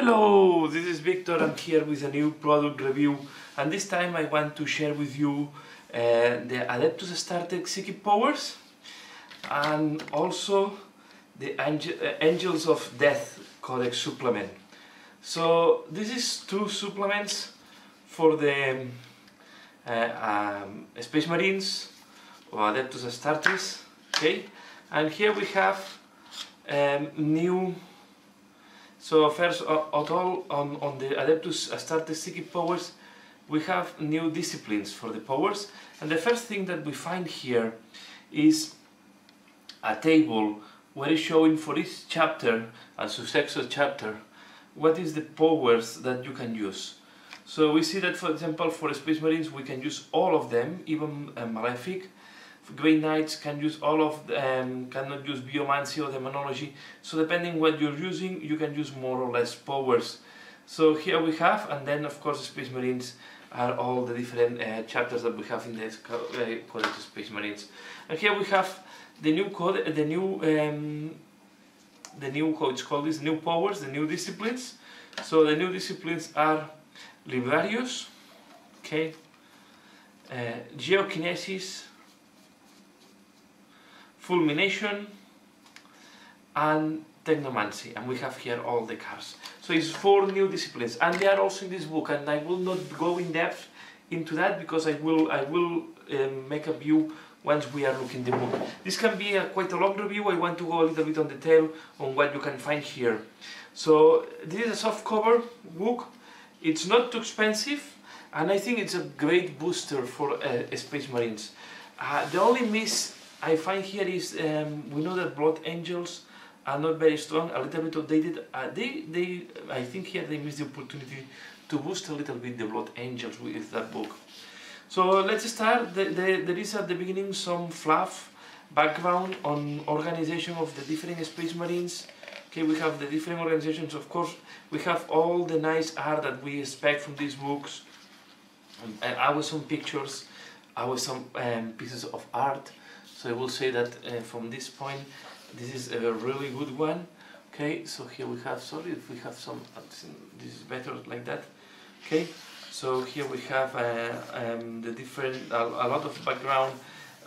Hello, this is Victor. I'm here with a new product review, and this time I want to share with you the Adeptus Starter Psychic Powers and also the Angels of Death Codex supplement. So this is two supplements for the Space Marines or Adeptus Astartes, okay? And here we have new. So first of all, on the Adeptus Astartes Psychic Powers, we have new disciplines for the powers, and the first thing that we find here is a table where it's showing for each chapter, a successor chapter, what is the powers that you can use. So we see that, for example, for Space Marines we can use all of them, even Malefic. Grey Knights can use all of them, cannot use Biomancy or Demonology. So depending what you're using, you can use more or less powers. So here we have, and then of course Space Marines are all the different chapters that we have in the Codex of Space Marines. And here we have the new code, the new how it's called this, new powers, the new disciplines. So the new disciplines are Librarius, okay, Geokinesis, Fulmination, and Technomancy, and we have here all the cards. So it's 4 new disciplines, and they are also in this book, and I will not go in depth into that because I will make a view once we are looking the book. This can be quite a long review. I want to go a little bit on detail on what you can find here. So this is a soft cover book. It's not too expensive, and I think it's a great booster for Space Marines. The only miss I find here is we know that Blood Angels are not very strong, a little bit outdated. I think here they missed the opportunity to boost a little bit the Blood Angels with that book. So let's start. There is at the beginning some fluff background on organization of the different Space Marines. Okay, we have the different organizations. Of course, we have all the nice art that we expect from these books. And I was some pictures, I was some pieces of art. So I will say that from this point, this is a really good one. Okay, so here we have, sorry if we have some, this is better like that. Okay, so here we have the different, a lot of background,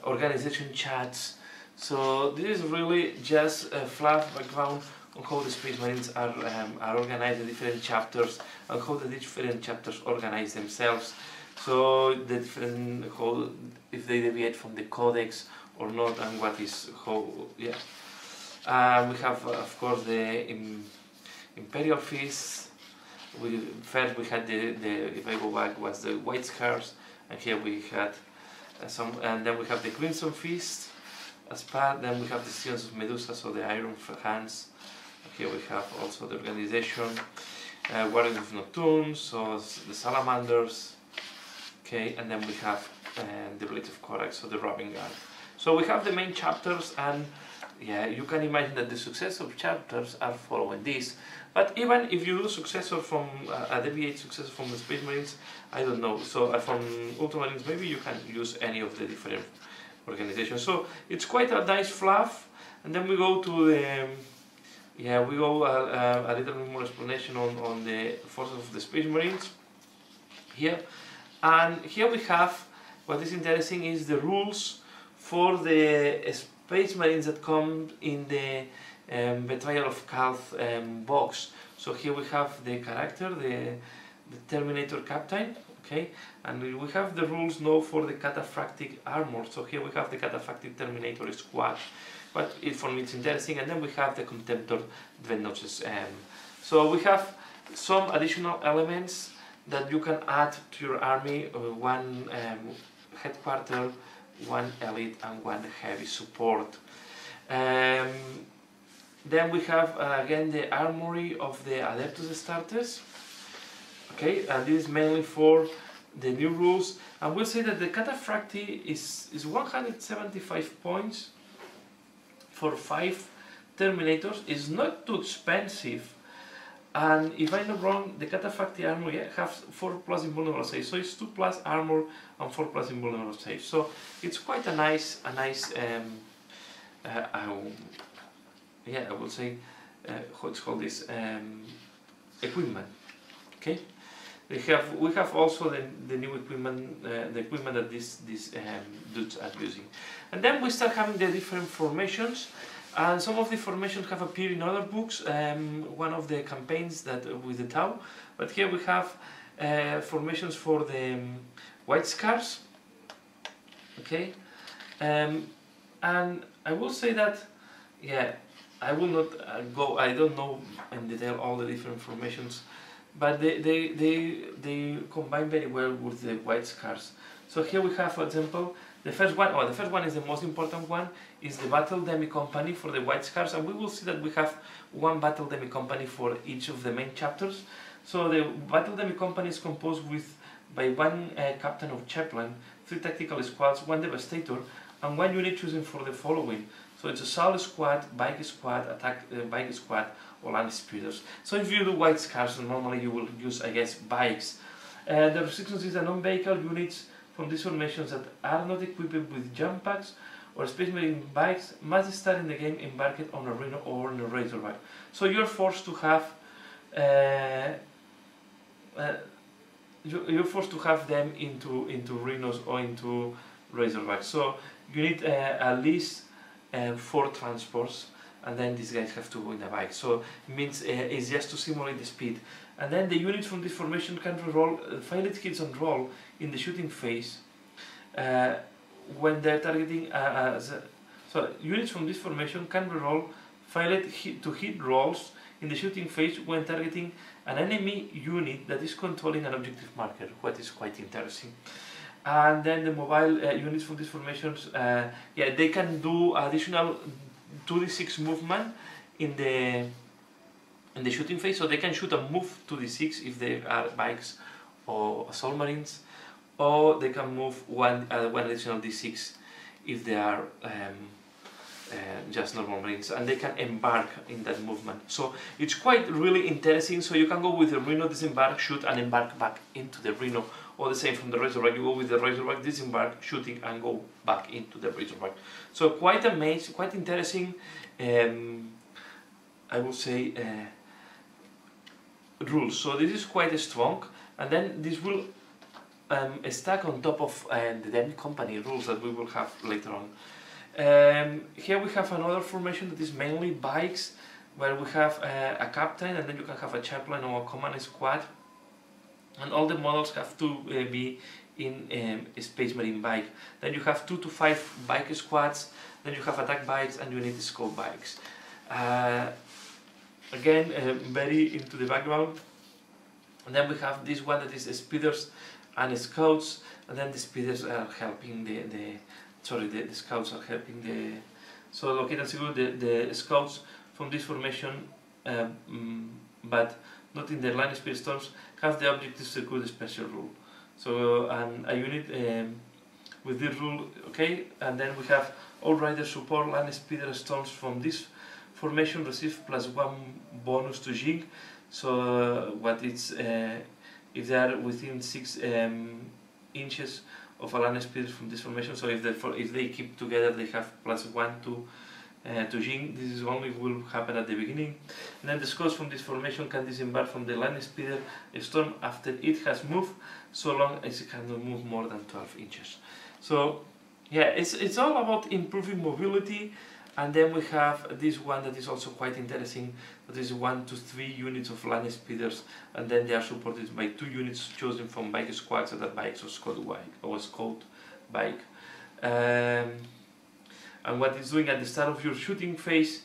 organization chats. So this is really just a fluff background on how the Space Marines are organized, the different chapters, and how the different chapters organize themselves. So the different, how, if they deviate from the codex or not, and what is how, yeah. We have of course the Imperial Feast. First we had the, if I go back, was the White Scars, and here we had some, and then we have the Crimson Feast as part. Then we have the Seasons of Medusa, so the Iron Hands. Here we have also the organization, Warriors of Nocturne, so the Salamanders. Okay, and then we have the Blades of Corax, so the Robbing Guard. So we have the main chapters, and yeah, you can imagine that the successor chapters are following this. But even if you do successor from a deviate successor from the Space Marines, I don't know. So from Ultramarines, maybe you can use any of the different organizations. So it's quite a nice fluff. And then we go to the, yeah, we go a little bit more explanation on the forces of the Space Marines here. And here we have, what is interesting is the rules for the Space Marines that come in the Betrayal of Calth box. So here we have the character, the Terminator Captain, okay, and we have the rules now for the Cataphractic Armor. So here we have the Cataphractic Terminator Squad, but for me it's interesting. And then we have the Contemptor Dreadnoughts. So we have some additional elements that you can add to your army, one headquarter, one elite, and one heavy support. Then we have again the armory of the Adeptus Astartes. Okay, and this is mainly for the new rules. And we'll say that the Cataphracti is 175 points for 5 Terminators. It's not too expensive. And if I'm not wrong, the Cataphractic armor has 4+ invulnerable save, so it's 2+ armor and 4+ invulnerable save. So it's quite a nice yeah, I would say, how it's called this, equipment. Okay, we have also the new equipment, the equipment that these dudes are using, and then we start having the different formations, and some of the formations have appeared in other books. One of the campaigns that with the Tau, but here we have formations for the white scars. Okay, and I will say that, yeah, I will not go. I don't know in detail all the different formations, but they combine very well with the white scars. So here we have, for example, the first one. Oh, the first one is the most important one. Is the battle demi company for the white scars, and we will see that we have one battle demi company for each of the main chapters. So the battle demi company is composed by one captain of chaplain, 3 tactical squads, 1 devastator, and 1 unit chosen for the following. So it's assault squad, bike squad, attack bike squad, or land speeders. So if you do white scars, normally you will use, I guess, bikes. The restrictions is that non-vehicle units from these formations that are not equipped with jump packs or Space Marine bikes must start in the game embarked on a Rhino or on a Razorback. So you're forced to have them into Rhinos or into Razorbacks. So you need at least 4 transports, and then these guys have to go in a bike. So it means it's just to simulate the speed. And then the units from this formation can reroll, failed hits on roll in the shooting phase when they're targeting. So units from this formation can reroll failed to hit rolls in the shooting phase when targeting an enemy unit that is controlling an objective marker, what is quite interesting. And then the mobile units from these formations, yeah, they can do additional 2d6 movement in the shooting phase, so they can shoot and move 2d6 if they are bikes or assault marines, or they can move one additional d6 if they are just normal marines, and they can embark in that movement. So it's quite really interesting. So you can go with the Rhino, disembark, shoot, and embark back into the Rhino, or the same from the Razorback. You go with the Razorback, disembark, shooting, and go back into the Razorback. So quite amazing, quite interesting. I would say rules. So this is quite strong, and then this will stack on top of the Demi Company rules that we will have later on. Here we have another formation that is mainly bikes, where we have a captain, and then you can have a chaplain or a command squad, and all the models have to be in a Space Marine bike. Then you have 2 to 5 bike squads, then you have attack bikes, and you need scout bikes. Again, very into the background. And then we have this one that is speeders and scouts, and then the speeders are helping the scouts are helping the. So locate and secure the scouts from this formation, but not in the line speed storms, have the objective to secure the special rule. So and a unit with this rule, okay, and then we have all rider support line speeder storms from this formation receive +1 bonus to jig. So what it's if they are within 6 inches of a land speed from this formation. So if they keep together, they have +1 to jig. This is only will happen at the beginning. And then the scouts from this formation can disembark from the land speeder storm after it has moved, so long as it cannot move more than 12 inches. So yeah, it's all about improving mobility. And then we have this one that is also quite interesting, that is 1 to 3 units of land speeders, and then they are supported by 2 units chosen from bike squads that are bikes or scout bike. And what it's doing at the start of your shooting phase,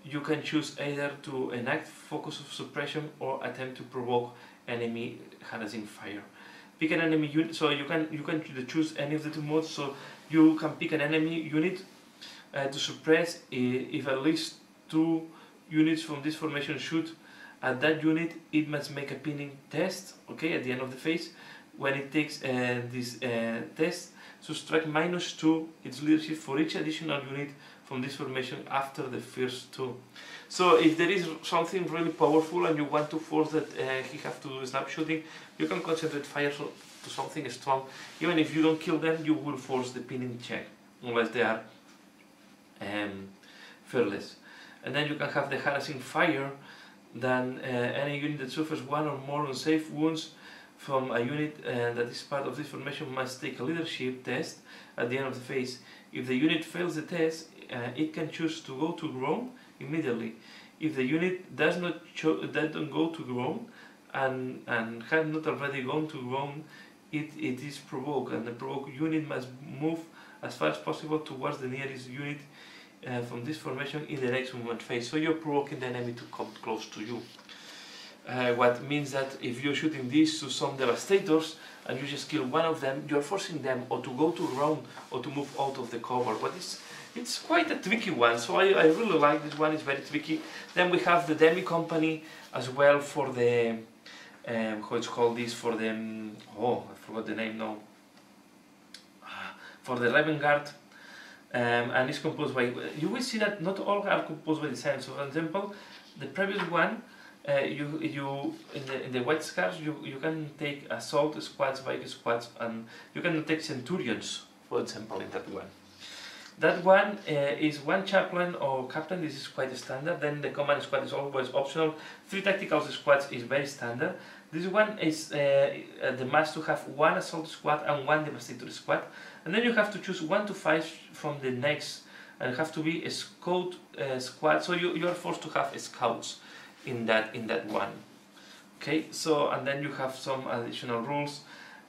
you can choose either to enact focus of suppression or attempt to provoke enemy harassing fire. Pick an enemy unit, so you can choose any of the 2 modes. So you can pick an enemy unit to suppress. If at least 2 units from this formation shoot at that unit, it must make a pinning test, okay, at the end of the phase. When it takes this test, subtract -2 its leadership for each additional unit from this formation after the first 2. So if there is something really powerful and you want to force that he have to do snap shooting, you can concentrate fire to something strong. Even if you don't kill them, you will force the pinning check, unless they are fearless. And then you can have the harassing fire, then any unit that suffers one or more unsafe wounds from a unit that is part of this formation must take a leadership test at the end of the phase. If the unit fails the test, it can choose to go to ground immediately. If the unit does not go to ground and has not already gone to ground, it is provoked, and the provoked unit must move as far as possible towards the nearest unit from this formation in the next movement phase. So you're provoking the enemy to come close to you. What means that if you're shooting this to some devastators and you just kill one of them, you're forcing them or to go to ground or to move out of the cover. But it's quite a tricky one, so I really like this one. It's very tricky. Then we have the Demi Company as well for the how it's called this, for the oh, I forgot the name now, for the Raven Guard, and it's composed by, you will see that not all are composed by the same. So for example, the previous one, you in the White Scars, you can take assault squads, Viking squads, and you can take centurions, for example, in that one. That one is one chaplain or captain. This is quite standard. Then the command squad is always optional. 3 tactical squads is very standard. This one is the must to have 1 assault squad and 1 devastator squad, and then you have to choose 1 to 5 from the next, and it have to be a scout squad. So you are forced to have scouts in that one. Okay, so and then you have some additional rules.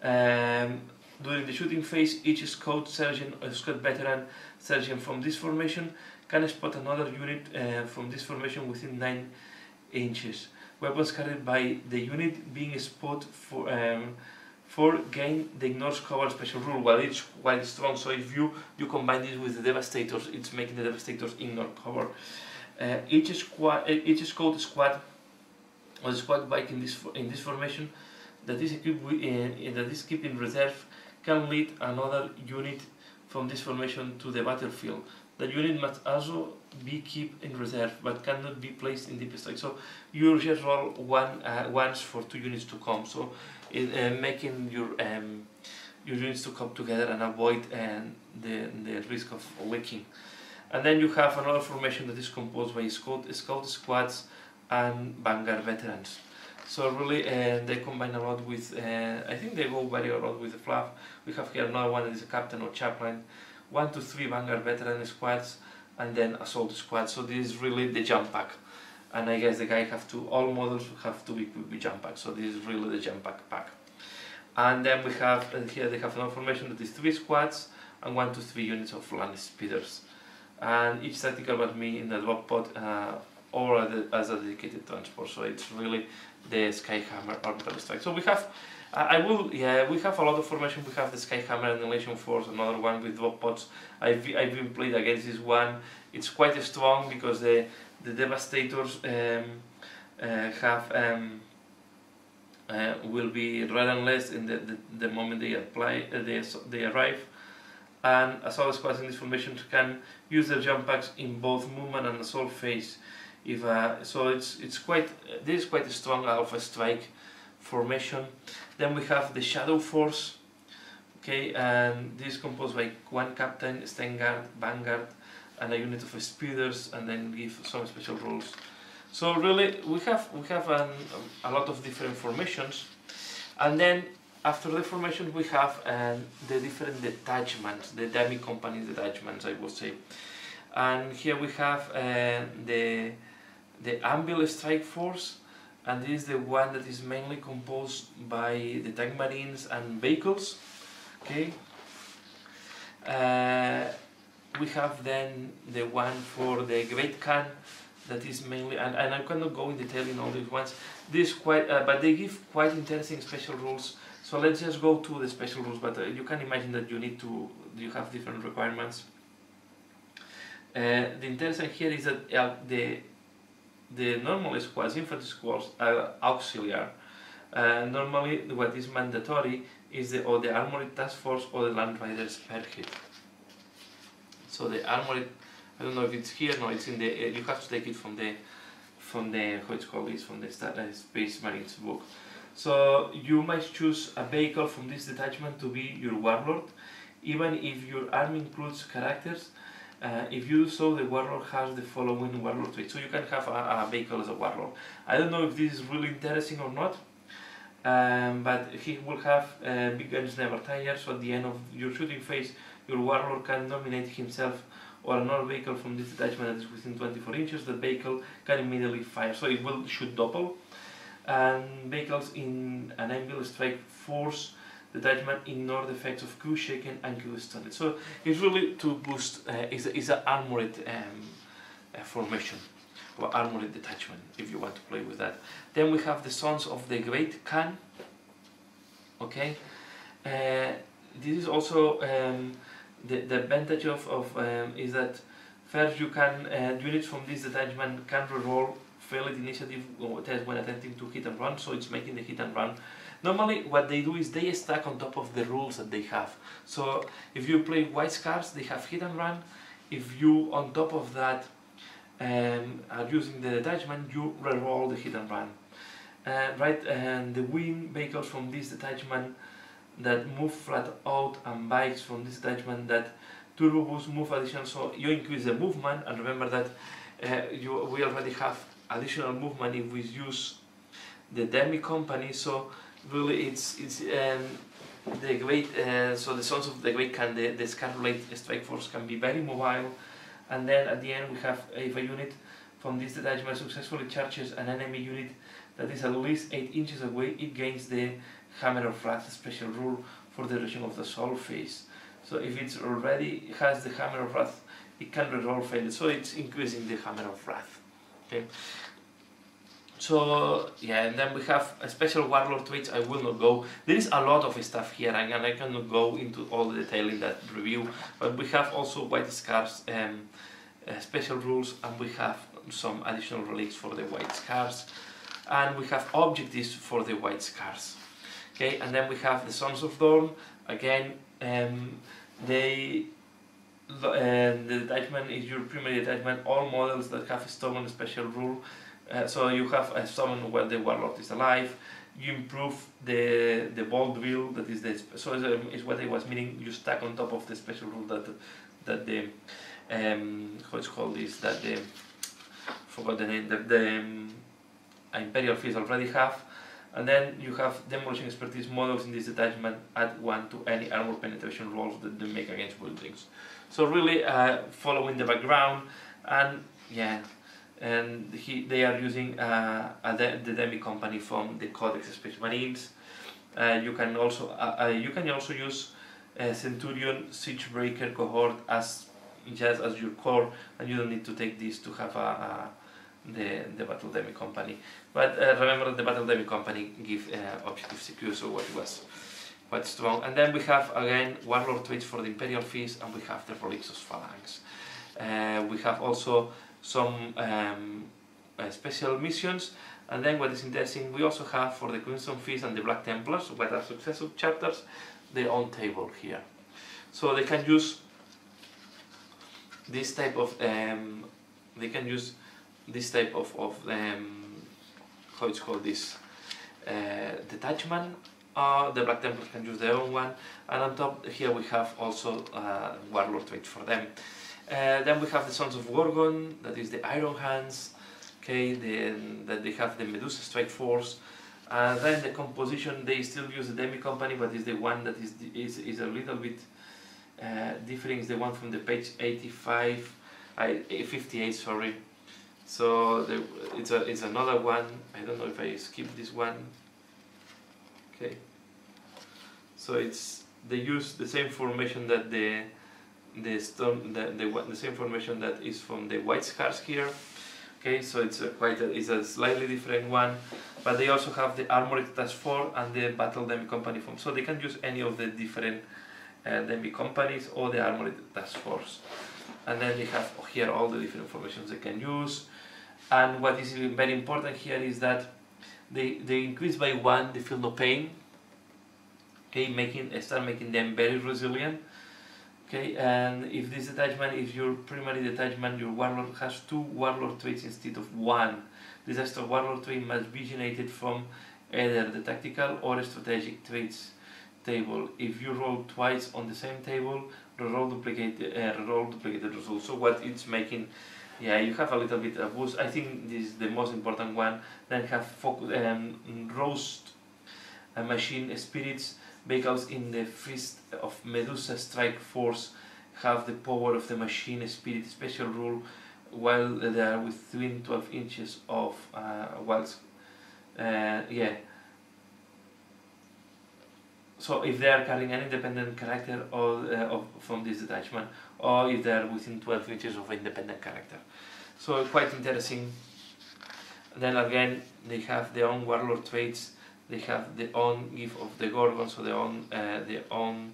During the shooting phase, each scout sergeant or scout veteran sergeant from this formation can spot another unit from this formation within 9 inches. Weapons carried by the unit being spotted for gain the ignores cover special rule. Well, it's quite strong, so if you combine this with the devastators, it's making the devastators ignore cover. Each scout squad or squad bike in this formation that is equipped with, that is kept in reserve can lead another unit from this formation to the battlefield. The unit must also be kept in reserve, but cannot be placed in deep strike. So you just roll once for 2 units to come. So making your units to come together and avoid the risk of leaking. And then you have another formation that is composed by scout squads and vanguard veterans. So really they combine a lot with, I think they go very a lot with the fluff. We have here another one that is a captain or chaplain, 1 to 3 vanguard veteran squads, and then assault squads. So this is really the jump pack. And I guess the guy all models have to be equipped with jump pack. So this is really the jump pack. And then we have, here they have another formation that is 3 squads and 1 to 3 units of land speeders. And each tactical must be in the drop pod or as a dedicated transport. So it's really the Skyhammer orbital strike. So we have, we have a lot of formation. We have the Skyhammer Annihilation Force, another one with drop pods. I've been played against this one. It's quite strong because the devastators will be red and less in the moment they apply they arrive. And assault squads in this formation can use their jump packs in both movement and assault phase. If so, it's quite this is quite a strong alpha strike formation. Then we have the Shadow Force. Okay, and this is composed by 1 captain, Stengard, vanguard, and a unit of speeders, and then give some special rules. So really, we have a lot of different formations, and then after the formation we have the different detachments, the Demi Company detachments, I would say. And here we have the Anvil Strike Force, and this is the one that is mainly composed by the tank marines and vehicles. Okay. We have then the one for the Great Khan, that is mainly, and I cannot go in detail in all these ones. This quite, but they give quite interesting special rules. So let's just go to the special rules. But you can imagine that you have different requirements. The interesting here is that the normal squads, infantry squads, are auxiliary. Normally, what is mandatory is the armored task force or the land riders per hit. So the armored, I don't know if it's here. No, it's in the. You have to take it from the how it's called this, from the Space Marines book. So you must choose a vehicle from this detachment to be your warlord, even if your army includes characters If you do so, the warlord has the following warlord traits. So you can have a vehicle as a warlord. I don't know if this is really interesting or not, but he will have big guns never tire, so at the end of your shooting phase, your warlord can nominate himself or another vehicle from this detachment that is within 24 inches. The vehicle can immediately fire, so it will shoot double. And vehicles in an anvil strike force detachment ignore the effects of Q shaken and Q stunned. So it's really to boost, is an armored formation, or armored detachment, if you want to play with that. Then we have the Sons of the Great Khan. Okay, this is also the advantage of is that first you can units from this detachment can reroll failed initiative test when attempting to hit and run, so it's making the hit and run. Normally what they do is they stack on top of the rules that they have. So if you play white scars, they have hit and run. If you on top of that are using the detachment, you reroll the hit and run. Right, and the wing vehicles from this detachment that move flat out, and bikes from this detachment that turbo boost move additional, so you increase the movement. And remember that we already have additional movement if we use the demi company. So really it's the great so the Sons of the Great Khan, the Scarlet Strike Force can be very mobile. And then at the end we have, if a unit from this detachment successfully charges an enemy unit that is at least 8 inches away, it gains the Hammer of Wrath special rule for the duration of the soul phase. So if it's already has the Hammer of Wrath, it can reroll failure, so it's increasing the Hammer of Wrath. Okay. So yeah, and then we have a special warlord traits. I will not go. There is a lot of stuff here, and I cannot go into all the detail in that review. But we have also white scars, special rules, and we have some additional relics for the white scars, and we have objectives for the white scars. Okay, and then we have the Sons of Dawn. Again, the detachment is your primary detachment. All models that have a summon special rule. So you have a summon when the warlord is alive. You improve the bold drill, that is the is what I was meaning. You stack on top of the special rule that the how it's called is that the forgot the name the Imperial Fleets already have. And then you have demolition expertise models in this detachment, add 1 to any armor penetration rolls that they make against buildings. So really following the background, and yeah, and they are using the demi company from the Codex Space Marines. You can also use Centurion Siegebreaker cohort as just as your core, and you don't need to take this to have the Battle Demi company. But remember, the Battle Demi company give objective secure, so what was quite strong. And then we have again warlord traits for the Imperial Feast, and we have the Rolixos Phalanx. We have also some special missions, and then what is interesting, we also have for the Crimson Feast and the Black Templars, what are successive chapters, their own table here. So they can use this type of how it's called this detachment. The Black Templars can use their own one, and on top here we have also warlord trait for them. Then we have the Sons of Gorgon, that is the Iron Hands. Okay, that they have the Medusa Strike Force. Then the composition, they still use the Demi Company, but is the one that is a little bit different. Is the one from the page 58, sorry. So it's another one. I don't know if I skip this one. Okay. So they use the same formation that the same formation that is from the White Scars here. Okay, so it's a slightly different one, but they also have the Armored Task Force and the Battle Demi Company form. So they can use any of the different Demi Companies or the Armored Task Force. And then they have here all the different formations they can use. And what is very important here is that they increase by 1, they feel no pain. Okay, start making them very resilient. Okay, and if this detachment is your primary detachment, your warlord has 2 warlord traits instead of 1. This extra warlord trait must be generated from either the tactical or strategic traits table. If you roll twice on the same table, reroll duplicated results. So what it's making, yeah, you have a little bit of boost. I think this is the most important one. Then have roast machine spirits vehicles in the fist of Medusa strike force have the power of the machine spirit special rule while they are within 12 inches of yeah. So if they are carrying an independent character or from this detachment, or if they are within 12 inches of independent character. So quite interesting. Then again, they have their own warlord traits. They have their own gift of the Gorgon, so their own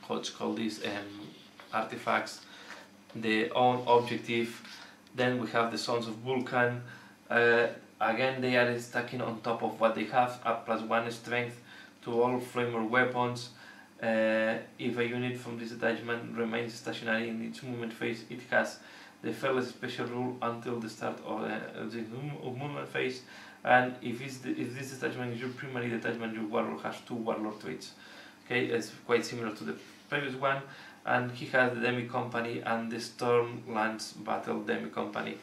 what's called these artifacts, their own objective. Then we have the Sons of Vulcan. Again, they are stacking on top of what they have, up +1 strength to all flamer weapons. If a unit from this attachment remains stationary in its movement phase, it has the fearless special rule until the start of the movement phase. And if this detachment is your primary detachment, your warlord has 2 warlord traits. Okay, it's quite similar to the previous one. And he has the Demi Company and the Stormlands Battle Demi Company.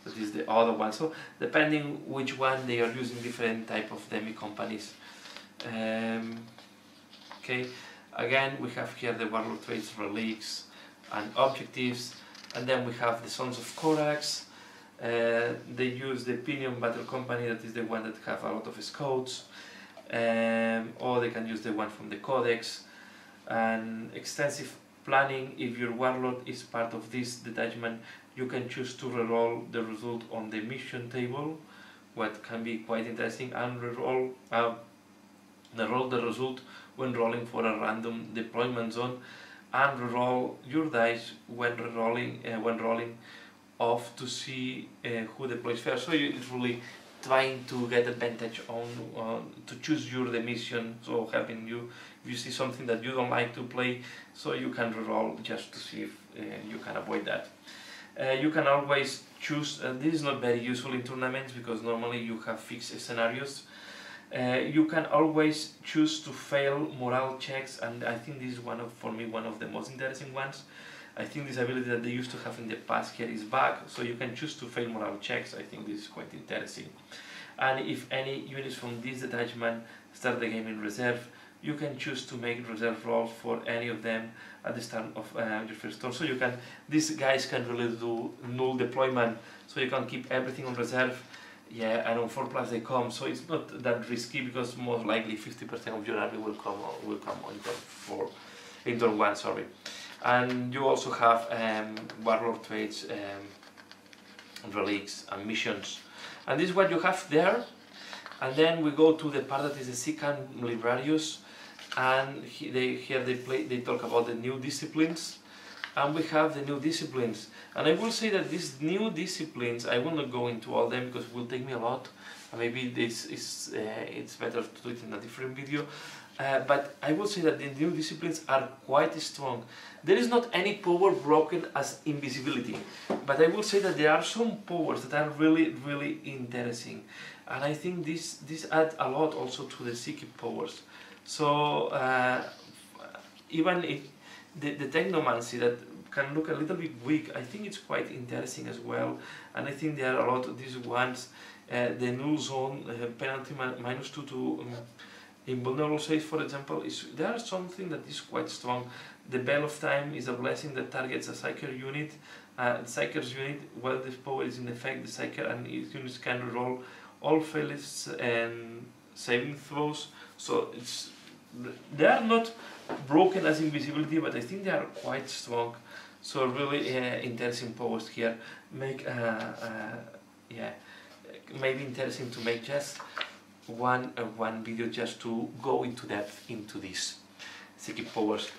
That is the other one. So depending which one, they are using different type of Demi Companies. Okay, again we have here the warlord traits, relics, and objectives. And then we have the Sons of Corax. They use the Pinion Battle Company, that is the one that have a lot of scouts. Or they can use the one from the Codex. And extensive planning, if your warlord is part of this detachment, you can choose to reroll the result on the mission table, what can be quite interesting, and reroll the result when rolling for a random deployment zone, and reroll your dice when rolling off to see who deploys first. So it's really trying to get advantage on to choose the mission, so helping you if you see something that you don't like to play, so you can reroll just to see if you can avoid that. You can always choose, this is not very useful in tournaments because normally you have fixed scenarios. You can always choose to fail morale checks, and I think this is for me one of the most interesting ones. I think this ability that they used to have in the past here is back, so you can choose to fail morale checks. I think this is quite interesting. And if any units from this detachment start the game in reserve, you can choose to make reserve rolls for any of them at the start of your first turn. So these guys can really do null deployment, so you can keep everything on reserve. Yeah, and on 4+ they come, so it's not that risky because most likely 50% of your army will come in turn 1. Sorry. And you also have warlord traits, relics, and missions. And this is what you have there. And then we go to the part that is the Sican Librarius, and here they talk about the new disciplines, and we have the new disciplines. And I will say that these new disciplines, I will not go into all them because it will take me a lot. Maybe this is it's better to do it in a different video. But I will say that the new disciplines are quite strong. There is not any power broken as invisibility, but I will say that there are some powers that are really, really interesting. And I think this adds a lot also to the psychic powers. So even if the technomancy that can look a little bit weak, I think it's quite interesting as well. And I think there are a lot of these ones. The null zone penalty -2 to invulnerable saves, for example, there are something that is quite strong. The Bell of Time is a blessing that targets a Psyker unit. The Psyker's unit, while this power is in effect, the Psyker and its units can roll all failures and saving throws. So they are not broken as invisibility, but I think they are quite strong. So really interesting powers here. Maybe interesting to make just one video just to go into depth into these psychic powers.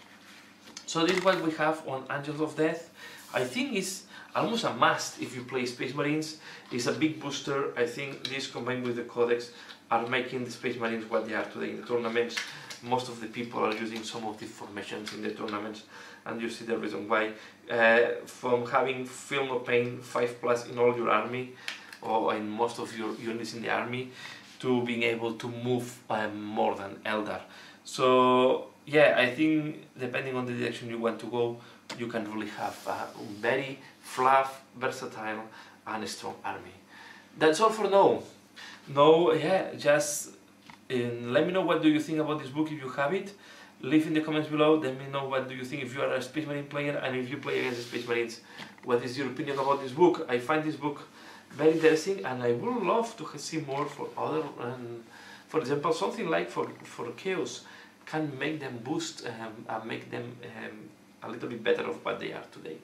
So this is what we have on Angels of Death. I think it's almost a must if you play Space Marines. It's a big booster. I think this combined with the Codex are making the Space Marines what they are today in the tournaments. Most of the people are using some of the formations in the tournaments, and you see the reason why. From having Film of Pain 5+ in all your army, or in most of your units in the army, to being able to move more than Eldar. So yeah, I think depending on the direction you want to go, you can really have a very fluff, versatile and strong army. That's all for now. No, yeah, just let me know what do you think about this book if you have it. Leave in the comments below. Let me know what do you think if you are a Space Marine player, and if you play against the Space Marines, what is your opinion about this book. I find this book very interesting, and I would love to see more for other, for example, something like for Chaos can make them boost and make them a little bit better of what they are today.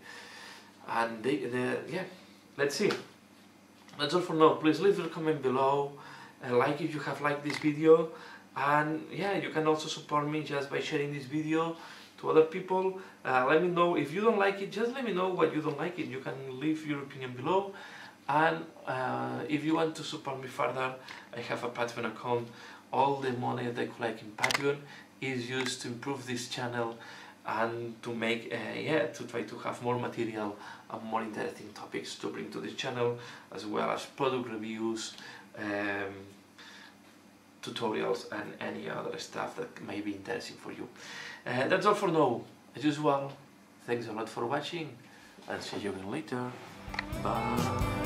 And yeah, let's see. That's all for now. Please leave a comment below, like if you have liked this video, and yeah, you can also support me just by sharing this video to other people. Let me know if you don't like it, just let me know what you don't like it. You can leave your opinion below, and if you want to support me further, I have a Patreon account. All the money that I collect in Patreon is used to improve this channel and to make, yeah, to try to have more material and more interesting topics to bring to this channel, as well as product reviews, tutorials and any other stuff that may be interesting for you. That's all for now. As usual, thanks a lot for watching, and see you again later. Bye.